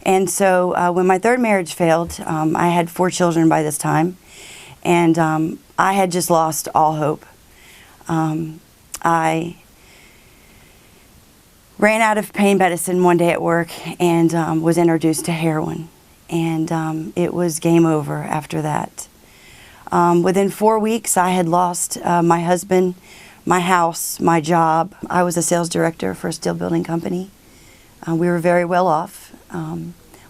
And so when my third marriage failed, I had 4 children by this time, and I had just lost all hope. I ran out of pain medicine one day at work and was introduced to heroin, and it was game over after that. Within 4 weeks, I had lost my husband, my house, my job. I was a sales director for a steel building company. We were very well off.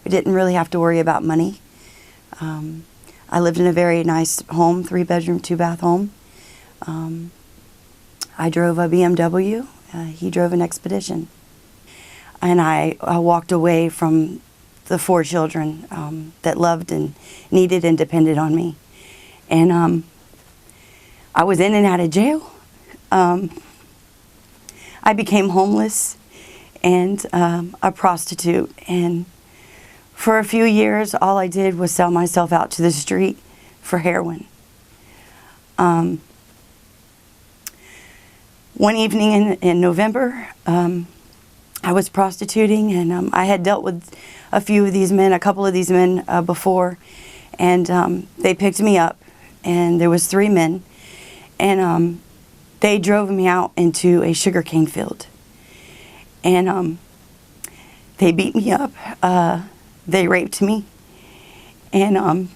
We didn't really have to worry about money. I lived in a very nice home, 3-bedroom, 2-bath home. I drove a BMW. He drove an Expedition. And I walked away from the 4 children that loved and needed and depended on me. And I was in and out of jail. I became homeless and a prostitute. And for a few years, all I did was sell myself out to the street for heroin. One evening in November, I was prostituting, and I had dealt with a few of these men, a couple of these men before, and they picked me up, and there was 3 men, and they drove me out into a sugarcane field, and they beat me up, they raped me, and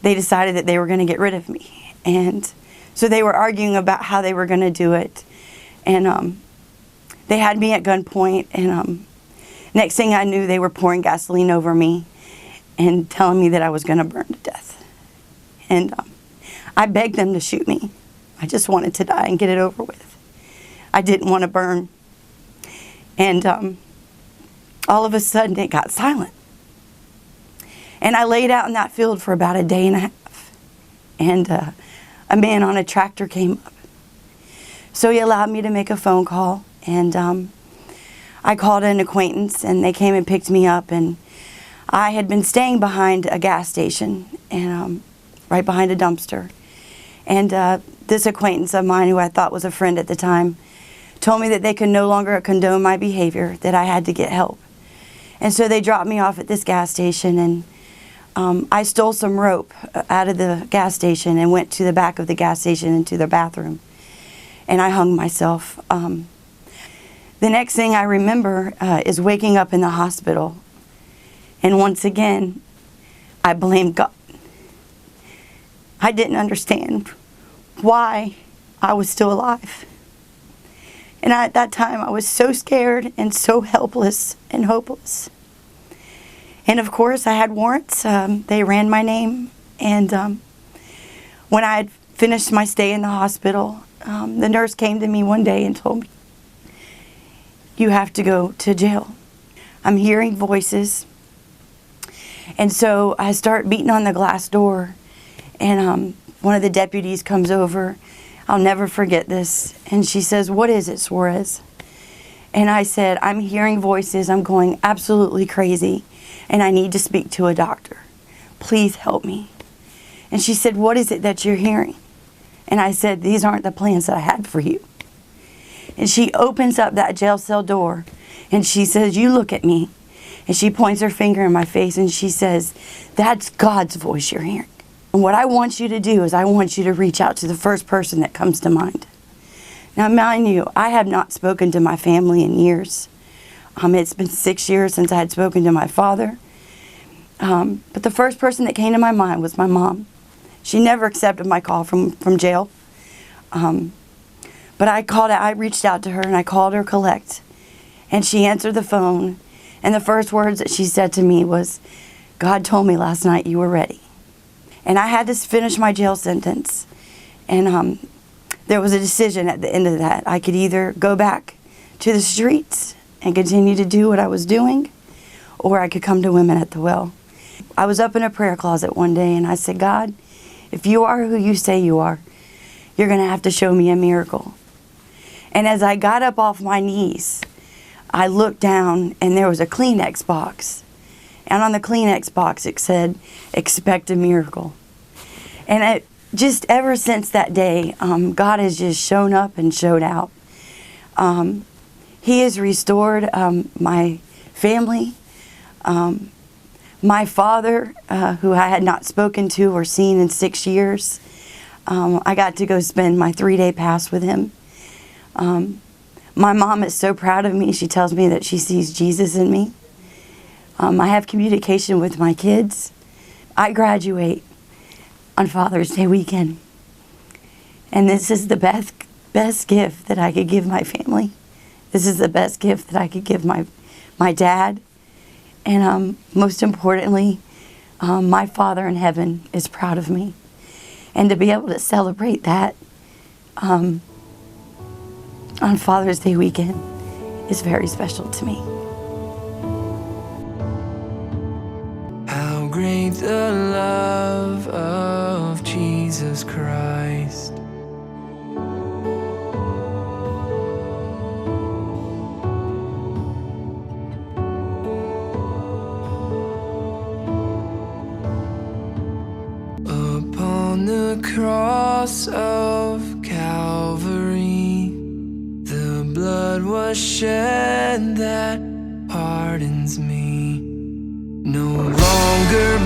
they decided that they were going to get rid of me, and so they were arguing about how they were going to do it, and they had me at gunpoint, and next thing I knew, they were pouring gasoline over me and telling me that I was going to burn to death. And I begged them to shoot me. I just wanted to die and get it over with. I didn't want to burn. And all of a sudden, it got silent. And I laid out in that field for about a day and a half. And a man on a tractor came up. So he allowed me to make a phone call. And I called an acquaintance, and they came and picked me up. And I had been staying behind a gas station, and right behind a dumpster. And this acquaintance of mine, who I thought was a friend at the time, told me that they could no longer condone my behavior, that I had to get help. And so they dropped me off at this gas station, and I stole some rope out of the gas station and went to the back of the gas station into the bathroom. And I hung myself. The next thing I remember is waking up in the hospital. And once again, I blamed God. I didn't understand why I was still alive. And at that time, I was so scared and so helpless and hopeless. And of course, I had warrants. They ran my name. And when I had finished my stay in the hospital, the nurse came to me one day and told me, "You have to go to jail. I'm hearing voices." And so I start beating on the glass door, and one of the deputies comes over. I'll never forget this. And she says, "What is it, Suarez?" And I said, "I'm hearing voices. I'm going absolutely crazy, and I need to speak to a doctor. Please help me." And she said, "What is it that you're hearing?" And I said, "These aren't the plans that I had for you." And she opens up that jail cell door, and she says, "You look at me." And she points her finger in my face, and she says, "That's God's voice you're hearing. And what I want you to do is I want you to reach out to the first person that comes to mind." Now, mind you, I have not spoken to my family in years. It's been 6 years since I had spoken to my father. But the first person that came to my mind was my mom. She never accepted my call from jail. But I reached out to her, and I called her collect. And she answered the phone. And the first words that she said to me was, "God told me last night you were ready." And I had to finish my jail sentence. And there was a decision at the end of that. I could either go back to the streets and continue to do what I was doing, or I could come to Women at the Well. I was up in a prayer closet one day, and I said, "God, if you are who you say you are, you're going to have to show me a miracle." And as I got up off my knees, I looked down, and there was a Kleenex box. And on the Kleenex box, it said, "Expect a miracle." And just ever since that day, God has just shown up and showed out. He has restored my family. My father, who I had not spoken to or seen in 6 years, I got to go spend my 3-day pass with him. My mom is so proud of me. She tells me that she sees Jesus in me. I have communication with my kids. I graduate on Father's Day weekend. And this is the best gift that I could give my family. This is the best gift that I could give my dad. And most importantly, my Father in heaven is proud of me. And to be able to celebrate that on Father's Day weekend is very special to me. How great the love of Jesus Christ. Upon the cross of Calvary, the blood was shed that pardons me. No longer